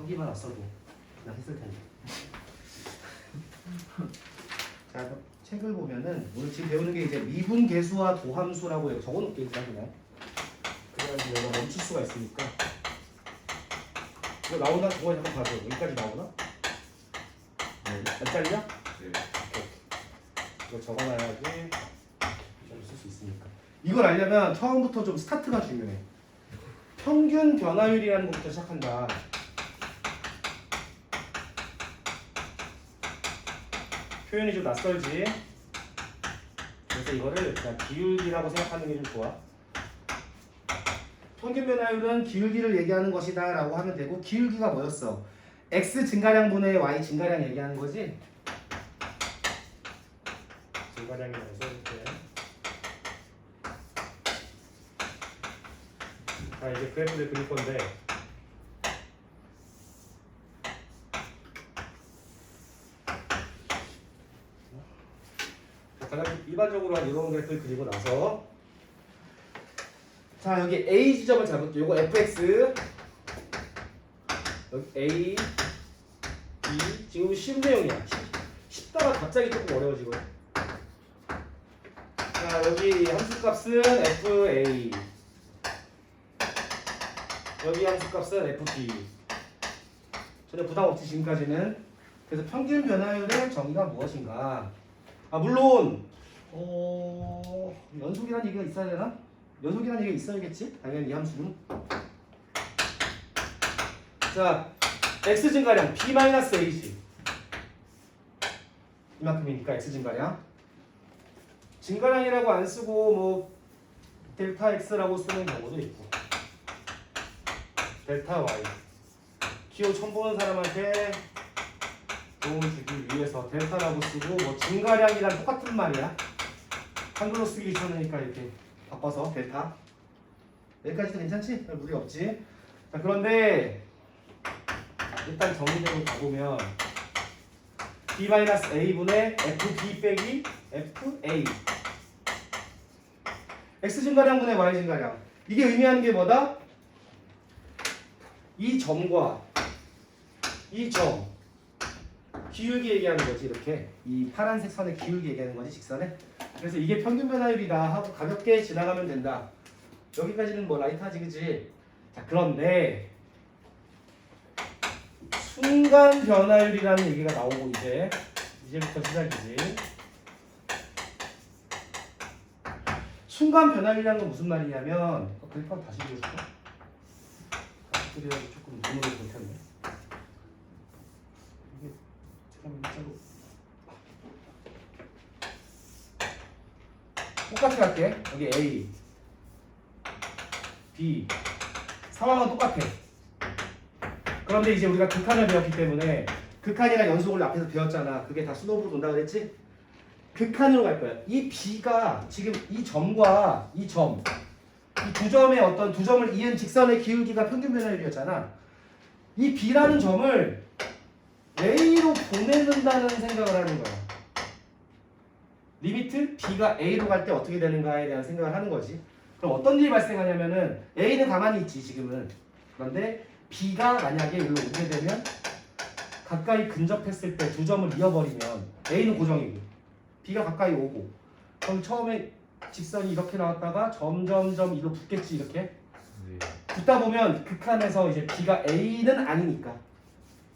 저기만 왔어도 나 했을 텐데. 자, 책을 보면은 오늘 지금 배우는 게 이제 미분계수와 도함수라고 적어놓을게 그냥. 그래가지고 내가 멈출 수가 있으니까. 이거 나오나? 그거 잠깐 봐줘. 여기까지 나오나? 네. 안 잘려? 네. 오케이. 이거 적어놔야지 좀 쓸 수 있으니까. 이걸 알려면 처음부터 좀 스타트가 중요해. 평균 변화율이라는 것부터 시작한다. 표현이 좀 낯설지? 그래서 이거를 그냥 기울기라고 생각하는 게 좀 좋아. 평균 변화율은 기울기를 얘기하는 것이다 라고 하면 되고, 기울기가 뭐였어? x 증가량분의 y 증가량 얘기하는 거지? 증가량이라고 써줄게. 자, 이제 그래프를 그릴 건데, 가장 일반적으로 한 이런 그래프를 그리고 나서, 자, 여기 A 지점을 잡을게요. 요거 fx, 여기 A, B, 지금 쉬운 내용이야. 쉽다가 갑자기 조금 어려워지고. 자, 여기 함수값은 fa, 여기 함수값은 fb. 전혀 부담 없지 지금까지는. 그래서 평균 변화율의 정의가 무엇인가? 아, 물론 연속이라는 얘기가 있어야 되나? 연속이라는 얘기가 있어야겠지? 당연히 이 함수는. 자, x 증가량 b-a지. 이만큼이니까 x 증가량. 증가량이라고 안 쓰고 뭐 델타 x라고 쓰는 경우도 있고, 델타 y. 기호 처음 보는 사람한테 도움을 주기 위해서 델타라고 쓰고, 뭐 증가량이랑 똑같은 말이야. 한글로 쓰기 귀찮으니까 이렇게 바꿔서 델타. 여기까지도 괜찮지? 무리 없지? 자, 그런데 일단 정리대로 가보면 b-a분의 fb 빼기 fa, x 증가량분의 y 증가량. 이게 의미하는 게 뭐다? 이 점과 이 점 기울기 얘기하는 거지. 이렇게 이 파란색 선의 기울기 얘기하는 거지, 직선에. 그래서 이게 평균 변화율이다 하고 가볍게 지나가면 된다. 여기까지는 뭐 라이트하지, 그치? 자, 그런데 순간 변화율이라는 얘기가 나오고, 이제부터 시작이지. 순간 변화율이라는 건 무슨 말이냐면, 그래프 한번 다시 그려줄까? 다시 그려야지 조금 눈으로 볼 텐데. 이게 그럼 일자로 똑같이 갈게. 여기 A, B 상황은 똑같아. 그런데 이제 우리가 극한을 배웠기 때문에, 극한이랑 연속을 앞에서 배웠잖아. 그게 다 수동으로 돈다 그랬지? 극한으로 갈 거야. 이 B가 지금 이 점과 이 점, 이 두 점의 어떤 두 점을 이은 직선의 기울기가 평균 변화율이었잖아. 이 B라는 점을 A로 보내는다는 생각을 하는 거야. 리미트 B가 A로 갈 때 어떻게 되는가에 대한 생각을 하는 거지. 그럼 어떤 일이 발생하냐면은 A는 가만히 있지 지금은. 그런데 B가 만약에 여기로 오게 되면, 가까이 근접했을 때 두 점을 이어버리면 A는 고정이고 B가 가까이 오고, 그럼 처음에 직선이 이렇게 나왔다가 점점점 이로 붙겠지. 이렇게 네. 붙다 보면 극한에서 이제 B가 A는 아니니까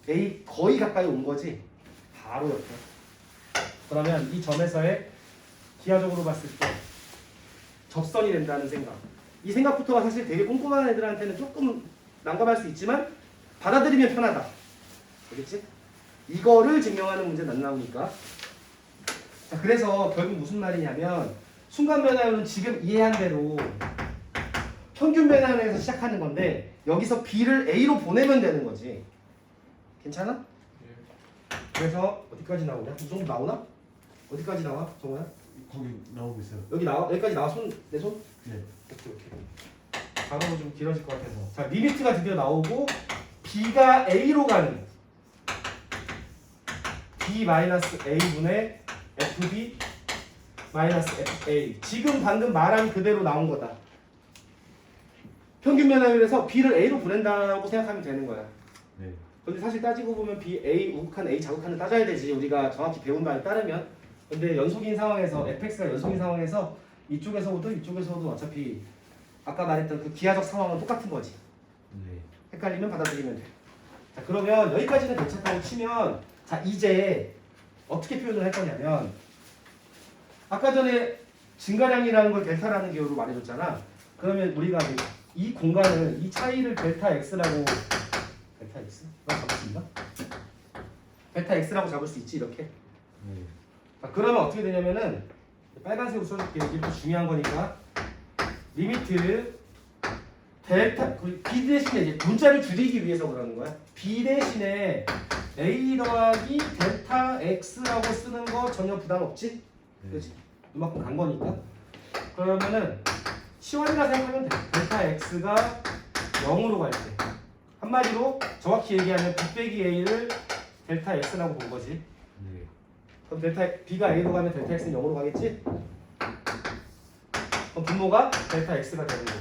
A 거의 가까이 온 거지. 바로 옆에. 그러면 이 점에서의 기하적으로 봤을 때 접선이 된다는 생각. 이 생각부터가 사실 되게 꼼꼼한 애들한테는 조금 난감할 수 있지만 받아들이면 편하다. 알겠지? 이거를 증명하는 문제는 안 나오니까. 자, 그래서 결국 무슨 말이냐면, 순간 변화율은 지금 이해한 대로 평균 변화율에서 시작하는 건데, 여기서 B를 A로 보내면 되는 거지. 괜찮아? 네. 그래서 어디까지 나오냐? 이 정도 나오나? 어디까지 나와? 정우야? 거기 나오고 있어요. 여기 나와? 여기까지 나와? 내 손? 네. 오케이. 단어로 좀 길어질 것 같아서. 자, 리미트가 드디어 나오고, B가 A로 가는 B-A분의 FB FA. 지금 방금 말한 그대로 나온 거다. 평균 변화율에서 B를 A로 보낸다고 생각하면 되는 거야. 네. 근데 사실 따지고 보면 B, A 우극한 A 자극한을 따져야 되지. 우리가 정확히 배운 바에 따르면. 근데 연속인 상황에서 fx가 연속인 상황에서 이쪽에서도 이쪽에서도 어차피 아까 말했던 그 기하적 상황은 똑같은 거지. 네. 헷갈리면 받아들이면 돼. 자, 그러면 여기까지는 괜찮다고 치면 자, 이제 어떻게 표현을 할 거냐면 아까 전에 증가량이라는 걸 델타라는 기호로 말해줬잖아. 그러면 우리가 이 공간을 이 차이를 델타 x라고 델타 x? 이거 잡을 수 있나? 델타 x라고 잡을 수 있지 이렇게. 네. 자, 그러면 어떻게 되냐면은 빨간색으로 써줄게. 이게 또 중요한 거니까 리미트 델타 b 대신에 이제 문자를 줄이기 위해서 그러는 거야. b 대신에 a 더하기 델타 x라고 쓰는 거 전혀 부담 없지? 네. 그렇지? 이만큼 간 거니까. 그러면은 시원이라 생각하면 돼. 델타 x가 0으로 갈 때. 한마디로 정확히 얘기하면 b 빼기 a를 델타 x라고 본 거지. 네. 그럼 델타 b가 a로 가면 델타 x는 0으로 가겠지? 그럼 분모가 델타 x가 되는 거고.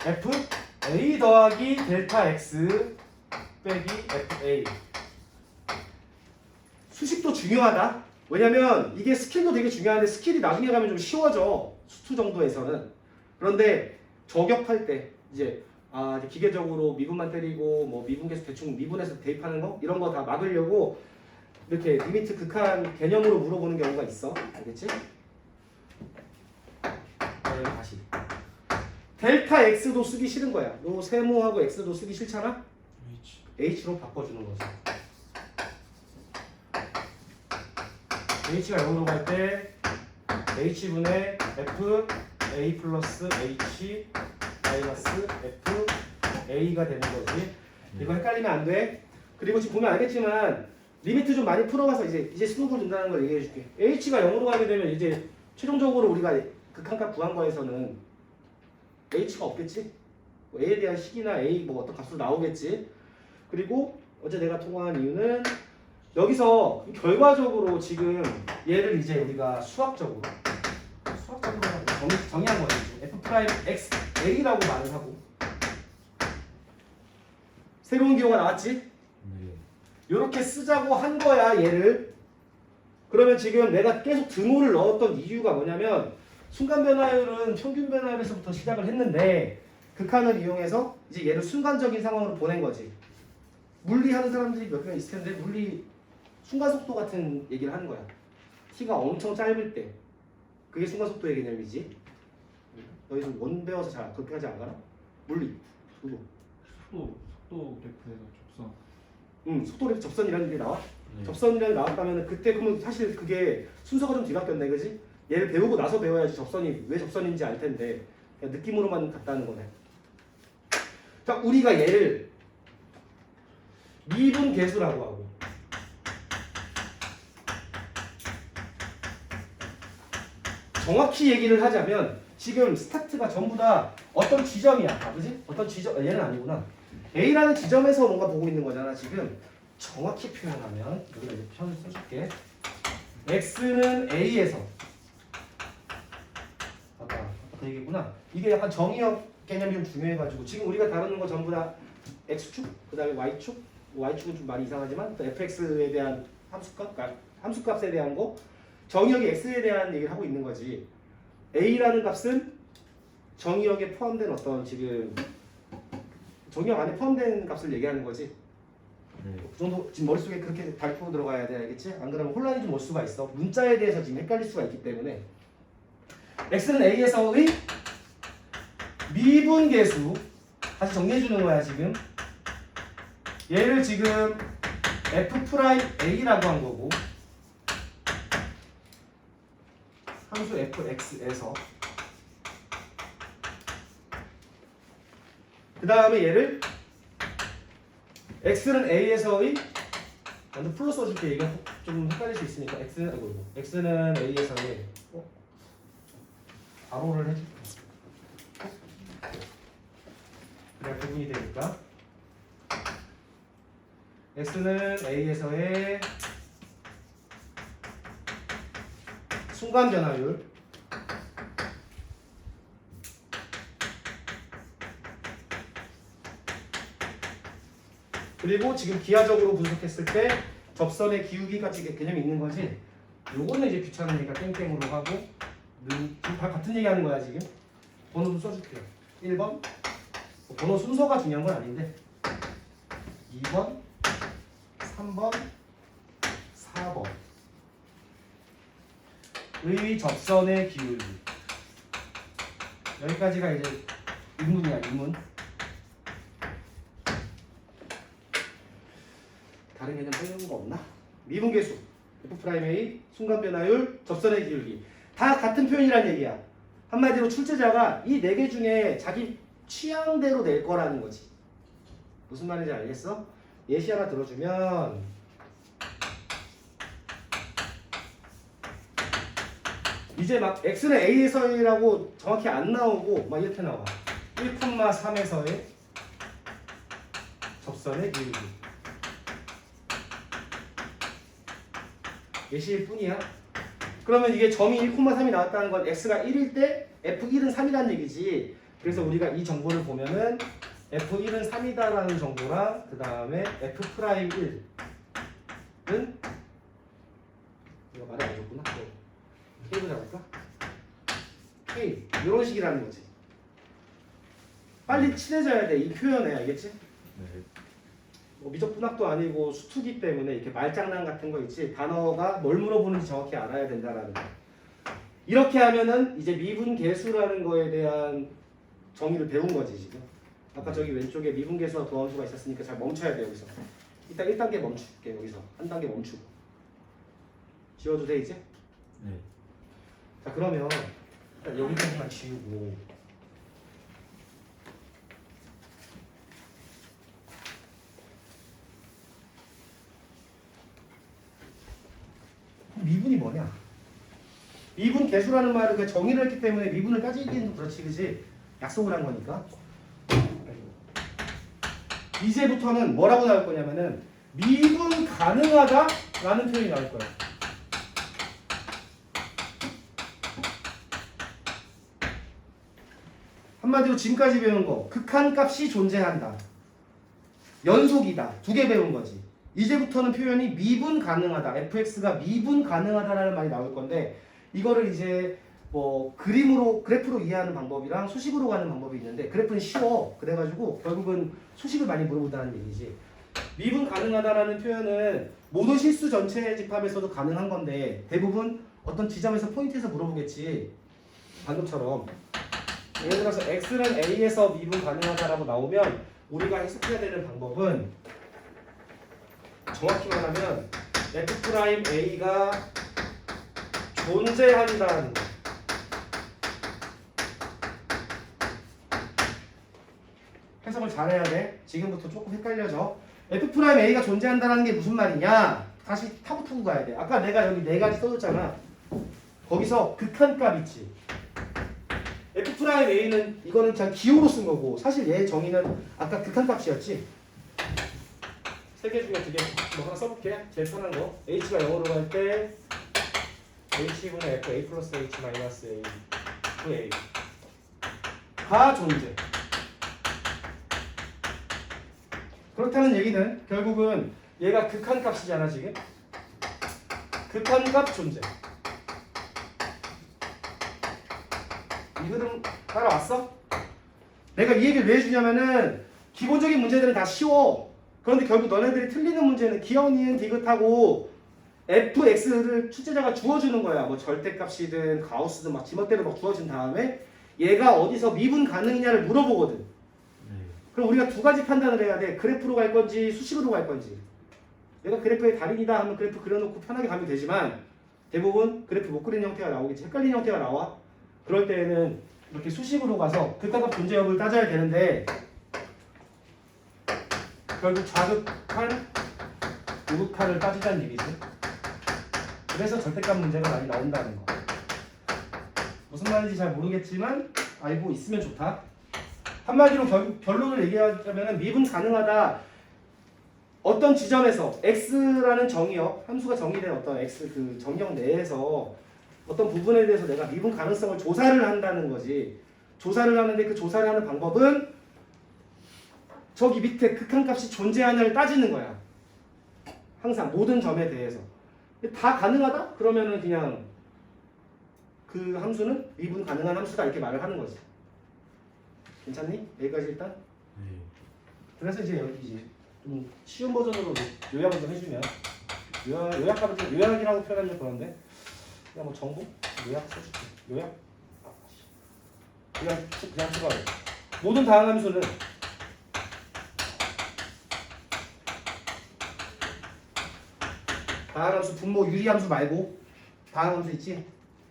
f a 더하기 델타 x 빼기 fa. 수식도 중요하다. 왜냐면 이게 스킬도 되게 중요한데 스킬이 나중에 가면 좀 쉬워져. 수투 정도에서는. 그런데 저격할 때 이제 이제 기계적으로 미분만 때리고 뭐 미분계수 대충 미분해서 대입하는 거 이런 거 다 막으려고 이렇게 리미트 극한 개념으로 물어보는 경우가 있어. 알겠지? 여기 다시. 델타 x도 쓰기 싫은 거야. 요 세모하고 x도 쓰기 싫잖아? h로 바꿔주는 거지. h가 0으로 갈 때 h분의 f a 플러스 h 마이너스 f a가 되는 거지. 이거 헷갈리면 안 돼. 그리고 지금 보면 알겠지만 리미트 좀 많이 풀어가서 이제 스노볼 준다는 걸 얘기해 줄게. h가 0으로 가게 되면 이제 최종적으로 우리가 극한값 구한 거에서는 h가 없겠지? 뭐 a에 대한 식이나 a 뭐 어떤 값으로 나오겠지. 그리고 어제 내가 통화한 이유는 여기서 결과적으로 지금 얘를 이제 우리가 수학적으로 정의한 거지. f 프라임 x a라고 말을 하고 새로운 기호가 나왔지? 네. 이렇게 쓰자고 한 거야 얘를. 그러면 지금 내가 계속 등호를 넣었던 이유가 뭐냐면 순간 변화율은 평균 변화율에서부터 시작을 했는데 극한을 이용해서 이제 얘를 순간적인 상황으로 보낸 거지. 물리 하는 사람들이 몇 명 있을 텐데 물리 순간 속도 같은 얘기를 하는 거야. t가 엄청 짧을 때 그게 순간 속도의 개념이지. 너희들 원 배워서 잘 그렇게 하지 않아? 물리 그거. 속도 그래프에서 접선. 속도 그래프 접선이라는 게 나와? 네. 접선이라는 게 나왔다면 그때 그러면 사실 그게 순서가 좀 뒤바뀌었네, 그지? 얘를 배우고 나서 배워야지 접선이 왜 접선인지 알 텐데 그냥 느낌으로만 갔다는 거네. 자, 우리가 얘를 미분 계수라고 하고 정확히 얘기를 하자면 지금 스타트가 전부 다 어떤 지점이야, 그지? 어떤 지점, 얘는 아니구나. A라는 지점에서 뭔가 보고 있는 거잖아. 지금 정확히 표현하면 여기다 이제 편을 써줄게. X는 A에서 아까 그 얘기구나. 이게 약간 정의역 개념이 좀 중요해가지고 지금 우리가 다루는 거 전부 다 X축, 그 다음에 Y축. Y축은 좀 많이 이상하지만 또 fx에 대한 함수값, 그러니까 함수값에 대한 거 정의역이 x에 대한 얘기를 하고 있는 거지. a라는 값은 정의역에 포함된 어떤 지금 정의역 안에 포함된 값을 얘기하는 거지. 네. 그 정도 지금 머릿속에 그렇게 달고 들어가야 돼, 알겠지? 안 그러면 혼란이 좀 올 수가 있어. 문자에 대해서 지금 헷갈릴 수가 있기 때문에. x는 a에서의 미분계수 다시 정리해 주는 거야 지금. 얘를 지금 f 프라임 a라고 한 거고 함수 fx에서 그 다음에 얘를 x는 a에서의 완전 풀로 써줄게. 얘가 좀 헷갈릴 수 있으니까 x는 a에서의 바로를 해줄게. 그래야 구분이 되니까. x는 a에서의 순간 변화율 그리고 지금 기하적으로 분석했을 때 접선의 기울기까지 개념이 있는 거지. 요거는 이제 귀찮으니까 땡땡으로 하고 지금 다 같은 얘기 하는 거야 지금. 번호도 써줄게요. 1번 번호 순서가 중요한 건 아닌데 2번 3번 4번 의 접선의 기울기. 여기까지가 이제 인문이야 인문. 다른 개념 빼는 거 없나? 미분계수 F'A 순간 변화율 접선의 기울기 다 같은 표현이란 얘기야. 한마디로 출제자가 이 네 개 중에 자기 취향대로 낼 거라는 거지. 무슨 말인지 알겠어? 예시 하나 들어주면 이제 막 x는 a에서라고 정확히 안 나오고 막 이렇게 나와. 1,3에서의 접선의 기울기. 예시일 뿐이야. 그러면 이게 점이 1,3이 나왔다는 건 x가 1일 때 f1은 3이라는 얘기지. 그래서 우리가 이 정보를 보면은 f1은 3이다라는 정보랑 그 다음에 f'1은 이거 말이 안 해줬구나. K로 잡을까? K 이런 식이라는 거지. 빨리 친해져야 돼. 이 표현에 알겠지? 네. 뭐 미적분학도 아니고 수투기 때문에 이렇게 말장난 같은 거 있지. 단어가 뭘 물어보는지 정확히 알아야 된다라는 거. 이렇게 하면은 이제 미분계수라는 거에 대한 정의를 배운 거지 지금. 아까 저기 왼쪽에 미분계수와 도함수가 있었으니까 잘 멈춰야 돼 여기서. 일단 1단계 멈출게 여기서. 한 단계 멈추고. 지워도 돼 이제? 네. 자 그러면 일단 여기까지만 지우고 미분이 뭐냐? 미분 계수라는 말은 그 정의를 했기 때문에 미분을 따지기는 그렇지 그지? 약속을 한 거니까. 이제부터는 뭐라고 나올 거냐면은 미분 가능하다라는 표현이 나올 거야. 한마디로 지금까지 배운 거 극한값이 존재한다. 연속이다. 두 개 배운 거지. 이제부터는 표현이 미분 가능하다. fx가 미분 가능하다라는 말이 나올 건데 이거를 이제 뭐 그림으로 그래프로 이해하는 방법이랑 수식으로 가는 방법이 있는데 그래프는 쉬워. 그래가지고 결국은 수식을 많이 물어본다는 얘기지. 미분 가능하다라는 표현은 모든 실수 전체 집합에서도 가능한 건데 대부분 어떤 지점에서 포인트에서 물어보겠지. 방금처럼 예를 들어서 x는 a에서 미분 가능하다라고 나오면 우리가 해석해야 되는 방법은 정확히 말하면 F'A가 존재한다는 거. 해석을 잘해야 돼. 지금부터 조금 헷갈려져. F'A가 존재한다는 게 무슨 말이냐? 다시 타고 가야 돼. 아까 내가 여기 네 가지 써줬잖아. 거기서 극한값 있지. F'A는 이거는 그냥 기호로 쓴 거고 사실 얘 정의는 아까 극한값이었지. 세 개 중에 두 개 뭐 하나 써볼게. 제일 편한 거. h가 0으로 갈 때 h분의 f a 플러스 h 마이너스 a v a가 존재. 그렇다는 얘기는 결국은 얘가 극한값이잖아 지금. 극한값 존재. 이 흐름 따라왔어? 내가 이 얘기를 왜 해주냐면은 기본적인 문제들은 다 쉬워. 그런데 결국 너네들이 틀리는 문제는 기억, 니은, 디귿하고 fx를 출제자가 주어주는 거야. 뭐 절대값이든 가우스든 막 지멋대로 막 주어진 다음에 얘가 어디서 미분 가능이냐를 물어보거든. 네. 그럼 우리가 두 가지 판단을 해야 돼. 그래프로 갈 건지 수식으로 갈 건지. 얘가 그래프의 달인이다 하면 그래프 그려놓고 편하게 가면 되지만 대부분 그래프 못 그리는 형태가 나오겠지. 헷갈리는 형태가 나와. 그럴 때에는 이렇게 수식으로 가서 극한값 존재 여부를 따져야 되는데 결국 좌극한, 우극한을 따지자는 얘기지. 그래서 절대값 문제가 많이 나온다는 거. 무슨 말인지 잘 모르겠지만 알고 있으면 좋다. 한마디로 결론을 얘기하자면 미분 가능하다. 어떤 지점에서 x라는 정의역, 함수가 정의된 어떤 x 그 정의역 내에서 어떤 부분에 대해서 내가 미분 가능성을 조사를 한다는 거지. 조사를 하는데 그 조사를 하는 방법은 저기 밑에 극한값이 존재하냐를 따지는 거야. 항상 모든 점에 대해서. 다 가능하다? 그러면은 그냥 그 함수는 미분 가능한 함수다 이렇게 말을 하는 거지. 괜찮니? 여기까지 일단. 네. 그래서 이제 여기 이제 좀 쉬운 버전으로 요약을 좀 해주면 요약하면 좀 요약이라고 표현하면 좀 그런데 그냥 뭐 정보 요약 써줄게. 요약 그냥 추가해. 모든 다항 함수는 다항 함수 분모 유리함수 말고 다항 함수 있지?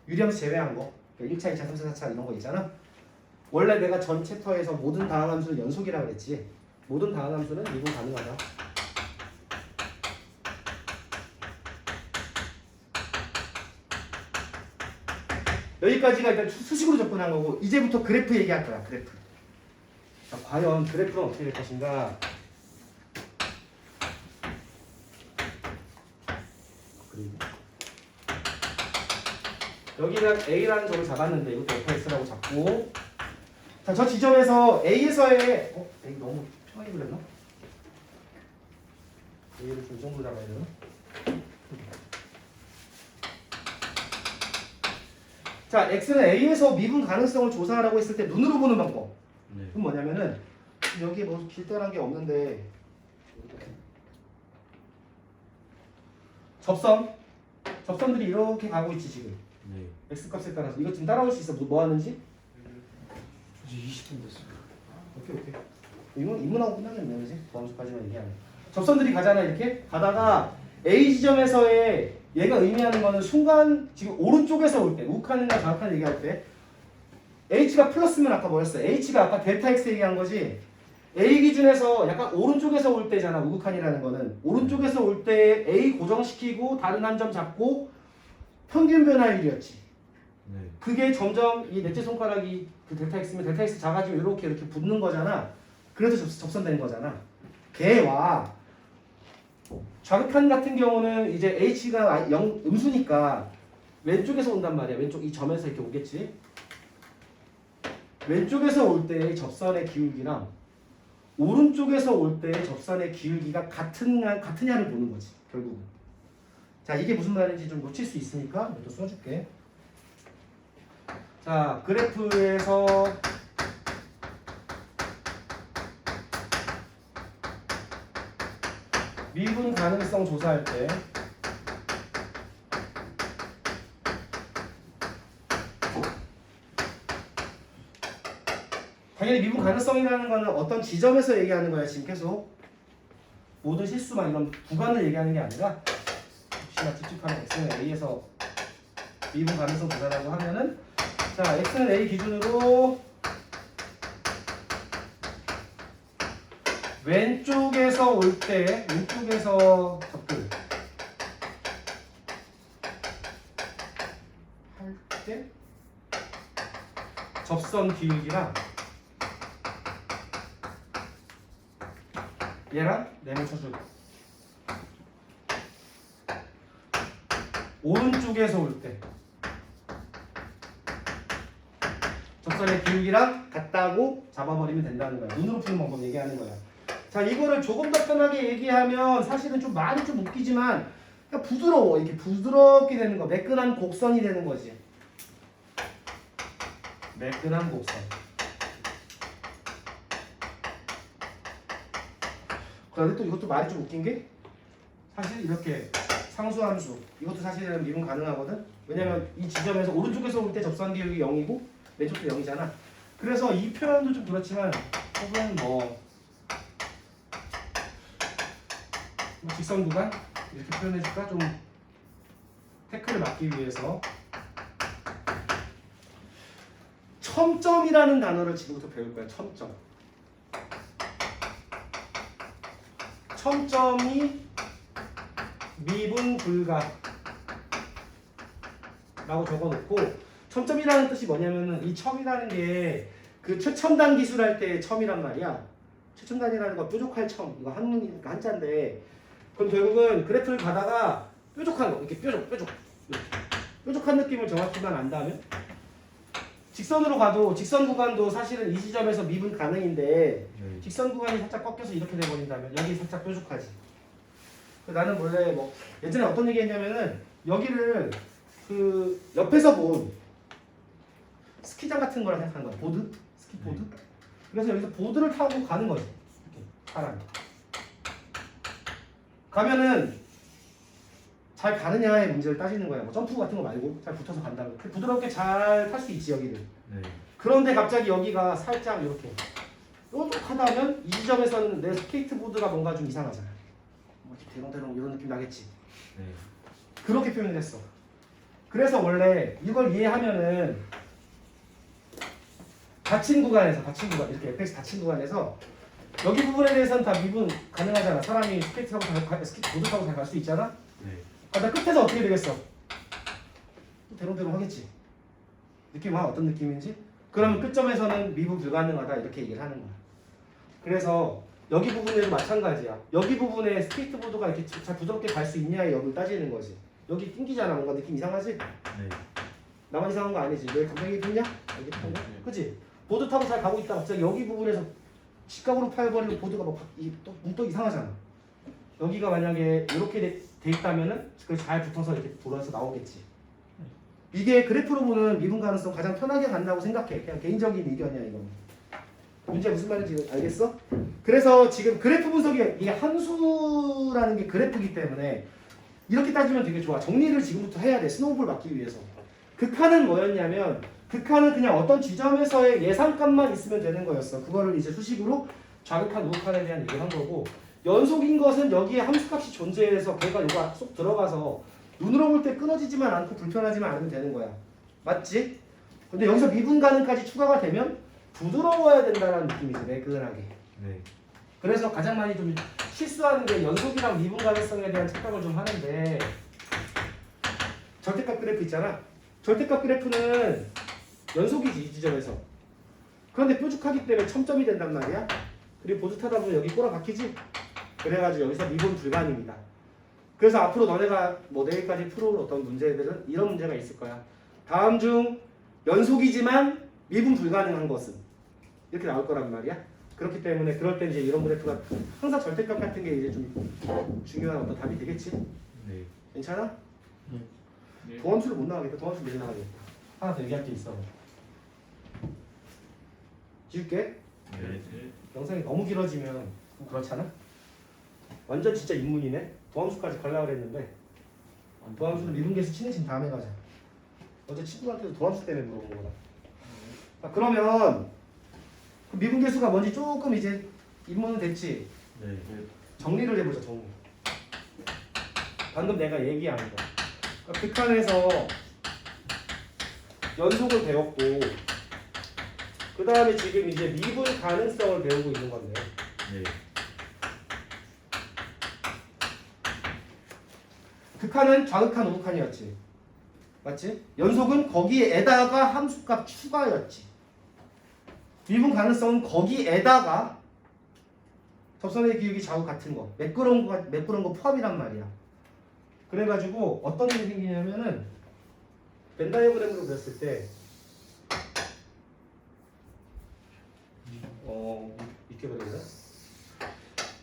유리함수 제외한 거. 그러니까 1차, 2차, 3차, 4차 이런 거 있잖아. 원래 내가 전 챕터에서 모든 다항 함수는 연속이라고 그랬지. 모든 다항 함수는 미분 가능하다. 여기까지가 일단 수식으로 접근한 거고 이제부터 그래프 얘기할 거야. 그래프. 자, 과연 그래프는 어떻게 될 것인가? 그리고 여기는 A라는 점을 잡았는데 이것도 fx라고 잡고 자, 저 지점에서 A에서의 A 너무 편하게 그렸나? A를 좀 이 정도 잡아야 되나? 자, X는 A에서 미분 가능성을 조사하라고 했을 때 눈으로 보는 방법. 네. 그건 뭐냐면은 여기에 뭐 길다란 게 없는데 접선들이 이렇게 가고 있지 지금. 네. X 값에 따라서 이거 지금 따라올 수 있어. 뭐 하는지? 이제 20분 됐어요. 오케이. 인문하고 끝나겠네, 그지? 다음주까지만 얘기하네. 접선들이 가잖아, 이렇게 가다가 A 지점에서의 얘가 의미하는 거는 순간 지금 오른쪽에서 올 때, 우극한이나 좌극한 얘기할 때 H가 플러스면 아까 뭐였어? H가 아까 델타 X 얘기한 거지. A 기준에서 약간 오른쪽에서 올 때잖아, 우극한이라는 거는. 오른쪽에서 올 때 A 고정시키고 다른 한 점 잡고 평균 변화율이었지. 네. 그게 점점 이 넷째 손가락이 그 델타 X면 델타 X 작아지면 이렇게 붙는 거잖아. 그래서 접선되는 거잖아. 걔와 좌극한 같은 경우는 이제 H가 음수니까 왼쪽에서 온단 말이야. 왼쪽 이 점에서 이렇게 오겠지. 왼쪽에서 올 때 접선의 기울기랑 오른쪽에서 올 때 접선의 기울기가 같으냐를 보는 거지. 결국은. 자, 이게 무슨 말인지 좀 놓칠 수 있으니까 이것도 써줄게. 자, 그래프에서 미분 가능성 조사할 때 당연히 미분 가능성이라는 거는 어떤 지점에서 얘기하는 거야. 지금 계속 모든 실수만 이런 구간을 얘기하는 게 아니라 혹시나 집중하는 x는 a에서 미분 가능성 조사라고 하면은 자, x는 a 기준으로 왼쪽에서 올 때 왼쪽에서 접근 할 때 접선 기울기랑 얘랑 네모 쳐주고 오른쪽에서 올 때 접선의 기울기랑 같다고 잡아버리면 된다는 거야. 눈으로 푸는 방법 얘기하는 거야. 자, 이거를 조금 더 편하게 얘기하면 사실은 좀 말이 좀 웃기지만 그냥 부드러워. 이렇게 부드럽게 되는 거. 매끈한 곡선이 되는 거지. 매끈한 곡선. 그런데 또 이것도 말이 좀 웃긴 게 사실 이렇게 상수함수 이것도 사실은 미분 가능하거든. 왜냐면 이 지점에서 오른쪽에서 올 때 접선 기울기 0이고 왼쪽도 0이잖아. 그래서 이 표현도 좀 그렇지만 혹은 뭐 직선 구간 이렇게 표현해줄까? 좀 태클을 막기 위해서 첨점이라는 단어를 지금부터 배울 거야. 첨점이 미분 불가 라고 적어놓고 첨점이라는 뜻이 뭐냐면은 이 첨이라는 게 그 최첨단 기술할 때 첨이란 말이야. 최첨단이라는 거 뾰족할 첨 이거 한자인데 그럼 결국은 그래프를 가다가 뾰족한 거 이렇게 뾰족한 느낌을 정확히만 안다면 직선으로 가도 직선 구간도 사실은 이 지점에서 미분 가능인데 네. 직선 구간이 살짝 꺾여서 이렇게 돼버린다면 여기 살짝 뾰족하지. 나는 원래 뭐 예전에 어떤 얘기 했냐면은 여기를 그 옆에서 본 스키장 같은 거라 생각하는 거야. 보드? 스키보드? 그래서 여기서 보드를 타고 가는 거지. 이렇게 사람이. 가면은 잘 가느냐의 문제를 따지는 거야. 뭐 점프 같은 거 말고 잘 붙어서 간다면 부드럽게 잘 탈 수 있지 여기를. 네. 그런데 갑자기 여기가 살짝 이렇게 뾰족하다면 이 지점에서는 내 스케이트보드가 뭔가 좀 이상하잖아. 뭐 이렇게 대롱대롱 이런 느낌 나겠지. 네. 그렇게 표현을 했어. 그래서 원래 이걸 이해하면은 닫힌 구간 이렇게 fx 닫힌 구간에서 여기 부분에 대해서는 다 미분 가능하잖아. 사람이 스케이트 타고 스케이트보드 타고 잘 갈 수 있잖아. 네. 나 끝에서 어떻게 되겠어? 대롱대롱 하겠지. 느낌 와? 어떤 느낌인지? 그러면 끝점에서는 미분 불가능하다 이렇게 얘기를 하는 거야. 그래서 여기 부분에도 마찬가지야. 여기 부분에 스케이트보드가 이렇게 잘 부드럽게 갈 수 있냐의 여부를 따지는 거지. 여기 낑기잖아. 뭔가 느낌 이상하지? 네. 나만 이상한 거 아니지? 왜 감정이 있냐? 여기 타고? 그치? 보드 타고 잘 가고 있다 갑자기 여기 부분에서 직각으로 파여버리고 보드가 또 이상하잖아. 여기가 만약에 이렇게 돼 있다면은 그 잘 붙어서 이렇게 돌아서 나오겠지. 이게 그래프로 보는 미분 가능성 가장 편하게 간다고 생각해. 그냥 개인적인 의견이야 이건. 문제 무슨 말인지 알겠어? 그래서 지금 그래프 분석이 이게 함수라는 게 그래프이기 때문에 이렇게 따지면 되게 좋아. 정리를 지금부터 해야 돼. 스노우볼 맞기 위해서. 극한은 뭐였냐면 극한은 그냥 어떤 지점에서의 예상값만 있으면 되는 거였어. 그거를 이제 수식으로 좌극한 우극한에 대한 얘기를 한 거고 연속인 것은 여기에 함수값이 존재해서 걔가 요가 쏙 들어가서 눈으로 볼 때 끊어지지만 않고 불편하지만 않으면 되는 거야. 맞지? 근데 여기서 미분 가능까지 추가가 되면 부드러워야 된다는 느낌이지. 매끈하게. 네. 그래서 가장 많이 좀 실수하는 게 연속이랑 미분 가능성에 대한 착각을 좀 하는데 절대값 그래프 있잖아. 절대값 그래프는 연속이지 이 지점에서. 그런데 뾰족하기 때문에 첨점이 된단 말이야. 그리고 보드 타다 보면 여기 꼬라 박히지? 그래가지고 여기서 미분 불가능이다. 그래서 앞으로 너네가 뭐 내일까지 풀어올 어떤 문제들은 이런 문제가 있을 거야. 다음 중 연속이지만 미분 불가능한 것은 이렇게 나올 거란 말이야. 그렇기 때문에 그럴 때 이제 이런 그래프가 항상 절대값 같은 게 이제 좀 중요한 어떤 답이 되겠지? 네. 괜찮아? 네. 도함수를 못 나가겠다. 도함수 내일 나가겠다. 하나 더 얘기할 게 있어. 지울게. 네. 영상이 너무 길어지면 좀 그렇잖아? 완전 진짜 인문이네. 도함수까지 가려고 그랬는데 도함수는 미분계수 치는 다음에 가자. 어제 친구한테도 도함수 때문에 물어본 거다. 자, 그러면 그 미분계수가 뭔지 조금 이제 입문은 됐지? 네. 정리를 해보자. 정리. 방금 내가 얘기한 거. 그러니까 극한에서 연속을 배웠고 그 다음에 지금 이제 미분 가능성을 배우고 있는 건데 네. 극한은 좌극한 우극한이었지. 맞지? 연속은 거기에다가 함수값 추가였지. 미분 가능성은 거기에다가 접선의 기울기 좌우 같은 거 매끄러운 거 포함이란 말이야. 그래가지고 어떤 일이 생기냐면은 벤 다이어그램으로 그렸을 때 이렇게 그리나?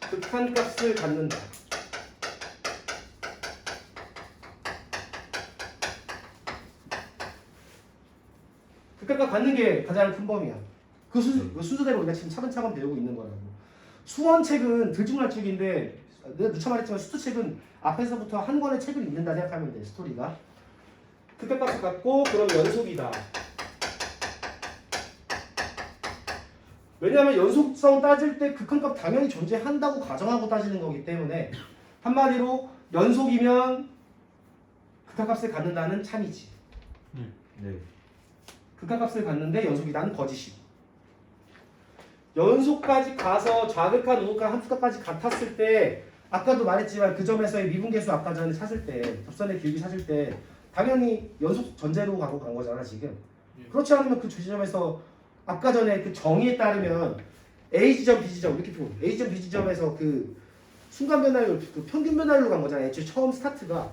극한 값을 갖는다. 극한값 갖는 게 가장 큰 범위야. 그 순서대로 우리가 지금 차근차근 배우고 있는 거라고. 수원책은 들쭉날쭉인데 내가 누차 말했지만 수투책은 앞에서부터 한 권의 책을 읽는다 생각하면 돼. 스토리가. 극한값을 갖고 그럼 연속이다. 왜냐하면 연속성 따질 때 극한값 당연히 존재한다고 가정하고 따지는 거기 때문에 한마디로 연속이면 극한값을 갖는다는 참이지. 네. 극한값을 갖는데 연속이다는 거짓이고. 연속까지 가서 좌극한 우극한 함수값까지 같았을 때 아까도 말했지만 그 점에서의 미분계수 아까 전에 찾을 때 접선의 길기 찾을 때 당연히 연속 전제로 가고 간 거잖아 지금. 그렇지 않으면 그 지점에서 아까 전에 그 정의에 따르면 A 지점, B 지점 이렇게 표현. A 지점, B 지점에서 그 순간 변화율, 그 평균 변화율로 간 거잖아. 애초에 처음 스타트가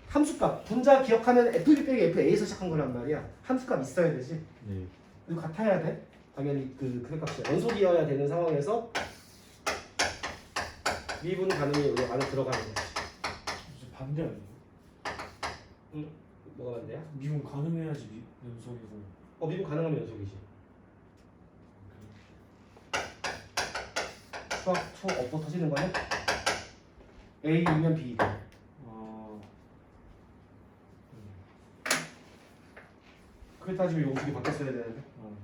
함수값. 분자 기억하면 FB 빼기 FA에서 시작한 거란 말이야. 함수값 있어야 되지. 네. 그리고 같아야 돼. 당연히 그 값이 연속이어야 되는 상황에서 미분 가능이 여기 안에 들어가는 거지. 무슨 반대 아니에요? 뭐가 반대야? 미분 가능해야지 연속이고. 미분 가능하면 연속이지. 수학 초 업보 터지는 거는 A이면 B이고. 아, 그렇게 따지면 용식이 바뀌었어야 되는데. 어.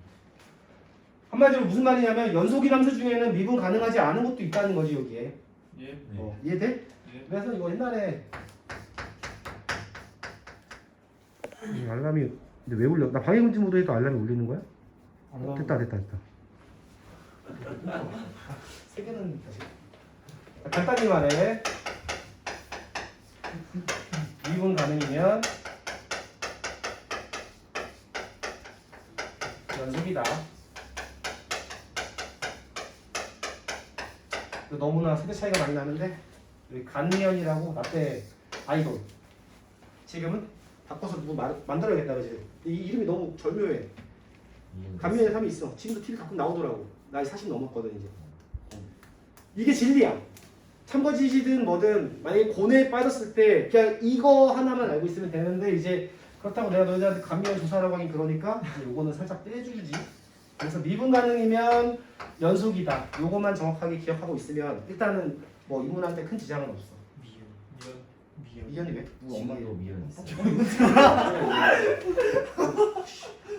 한마디로 무슨 말이냐면 연속이함수 중에는 미분 가능하지 않은 것도 있다는 거지 여기에. 예. 네. 이해돼? 예. 그래서 이거 옛날에 알람이 근데 왜 울려? 나 방해금지 모드에도 알람이 울리는 거야? 됐다. 세 개는 다시. 간단히 말해. 미분 가능이면 연속이다. 너무나 세대 차이가 많이 나는데 여기 간미연이라고 나 때 아이돌 지금은 바꿔서 누구 만들어야겠다 그지? 이 이름이 너무 절묘해. 간미연의 삶이 있어. 지금도 TV 가끔 나오더라고. 나이 40 넘었거든 이제. 이게 진리야. 참거지시든 뭐든 만약에 고뇌에 빠졌을 때 그냥 이거 하나만 알고 있으면 되는데 이제 그렇다고 내가 너희들한테 간미연 조사라고 하긴 그러니까 요거는 살짝 떼주지. 그래서 미분 가능이면 연속이다. 요거만 정확하게 기억하고 있으면 일단은 뭐 인문한테 큰 지장은 없어. 미연. 미연이 왜? 누구 엄마 지금도 미연 있어.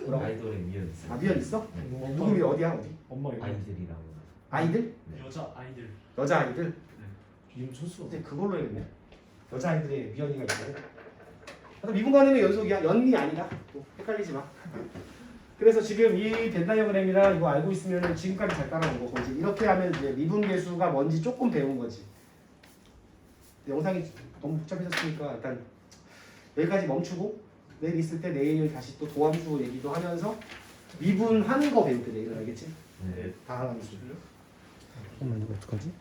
뭐라고? 아이돌에 미연 있어. 아 미연 있어? 네. 누구 미연 어디야 어디? 엄마 이름. 아이들이라고. 아이들? 네. 여자 아이들. 여자 아이들? 이름 쳤어. 이제 그걸로 해야겠네. 여자 아이들의 미연이가 있고. 그래서 미분 가능은 연속이야. 연이 아니다. 또 헷갈리지 마. 그래서 지금 이 벤 다이어그램이랑 이거 알고 있으면 지금까지 잘 따라온 거고 이제 이렇게 하면 이제 미분 계수가 뭔지 조금 배운 거지. 영상이 너무 복잡해졌으니까 일단 여기까지 멈추고 내일 있을 때 내일 다시 또 도함수 얘기도 하면서 미분하는 거 배울게 내일은 알겠지? 네. 다항함수. 잠깐만 이거 어떡하지?